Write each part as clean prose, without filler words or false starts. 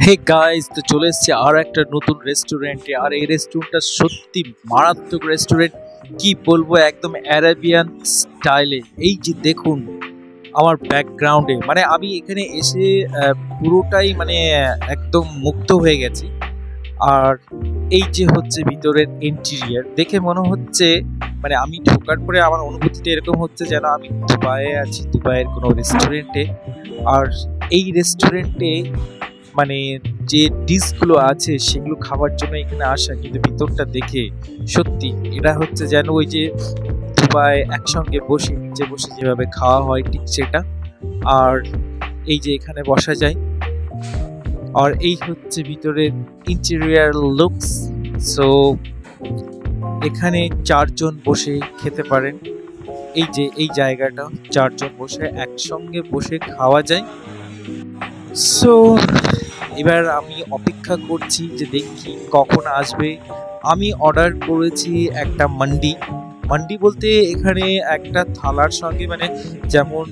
Hey guys, তো চলে এসেছি আর একটা নতুন রেস্টুরেন্টে। আর এই রেস্টুরেন্টটা সত্যি মারাত্মক রেস্টুরেন্ট। কি বলবো, একদম অ্যারাবিয়ান স্টাইলে। এই যে দেখুন আমার ব্যাকগ্রাউন্ডে, মানে আমি এখানে এসে পুরোটাই মানে একদম মুগ্ধ হয়ে গেছি। আর এই যে হচ্ছে ভিতরের ইন্টেরিয়ার দেখে মনে হচ্ছে, মানে আমি ঢোকার পরে আমার অনুভূতিটা এরকম হচ্ছে যেন আমি দুবাইয়ে আছি, দুবাইয়ের কোনো রেস্টুরেন্টে। আর এই রেস্টুরেন্টে মানে যে ডিশগুলো আছে সেগুলো খাওয়ার জন্য এখানে আসা, কিন্তু ভিতরটা দেখে সত্যি এটা হচ্ছে যেন ওই যে দুবাই একসঙ্গে বসে নিচে বসে যেভাবে খাওয়া হয় ঠিক সেটা। আর এই যে এখানে বসা যায়। আর এই হচ্ছে ভিতরের ইন্টেরিয়ার লুকস। সো এখানে চারজন বসে খেতে পারেন। এই যে এই জায়গাটা, চারজন বসে একসঙ্গে বসে খাওয়া যায়। সো এবার আমি অপেক্ষা করছি যে দেখি কখন আসবে। আমি অর্ডার করেছি একটা মান্ডি। মান্ডি বলতে এখানে একটা থালার সঙ্গে, মানে যেমন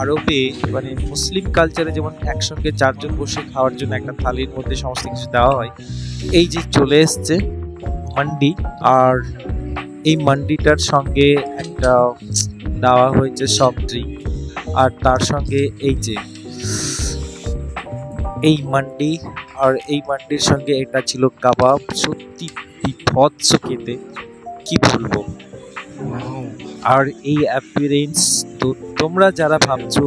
আরবে মানে মুসলিম কালচারে যেমন একসঙ্গে চারজন বসে খাওয়ার জন্য একটা থালির মধ্যে সমস্ত কিছু দেওয়া হয়, এই যে চলে এসছে মান্ডি। আর এই মান্ডিটার সঙ্গে একটা দেওয়া হয়েছে সফট ড্রিঙ্ক। আর তার সঙ্গে এই যে এই মান্ডি, আর এই মান্ডির সঙ্গে এটা ছিল কাবাব। সত্যি বিভৎস খেতে, কি বলবো। আর এই অ্যাপিয়ারেন্স, তো তোমরা যারা ভাবছো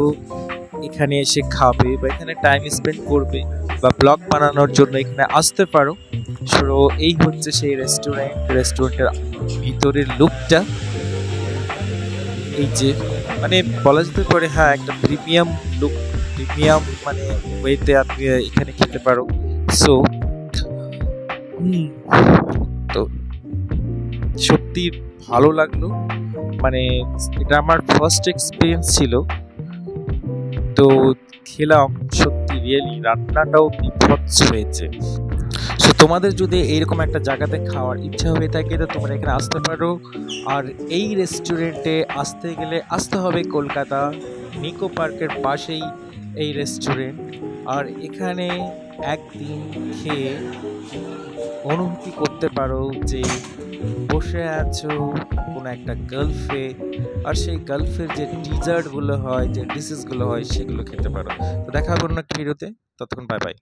এখানে এসে খাবে বা এখানে টাইম স্পেন্ড করবে বা ব্লগ বানানোর জন্য এখানে আসতে পারো। সো এই হচ্ছে সেই রেস্টুরেন্টের ভিতরের লুকটা। এই যে মানে বলা যেতে পারে, হ্যাঁ, একটা প্রিমিয়াম লুক, প্রিমিয়াম মানে ওয়েতে আপনি এখানে খেতে পারো। সো তো সত্যি ভালো লাগলো। মানে এটা আমার ফার্স্ট এক্সপিরিয়েন্স ছিল। তো খেলাম, সত্যি রিয়েলি রান্নাটাও বিভৎস হয়েছে। সো তোমাদের যদি এইরকম একটা জায়গাতে খাওয়ার ইচ্ছা হয়ে থাকে তো তোমরা এখানে আসতে পারো। আর এই রেস্টুরেন্টে আসতে গেলে আসতে হবে কলকাতা নিকো পার্কের পাশেই এই রেস্টুরেন্ট। আর এখানে একদিন খেয়ে অনুভূতি করতে পারো যে বসে আছো কোনো একটা গালফে, আর সেই গালফের যে ডিজার্টগুলো হয়, যে ডিশেসগুলো হয়, সেগুলো খেতে পারো। তো দেখা হবে অন্য একটা ভিডিওতে। ততক্ষণ বাই বাই।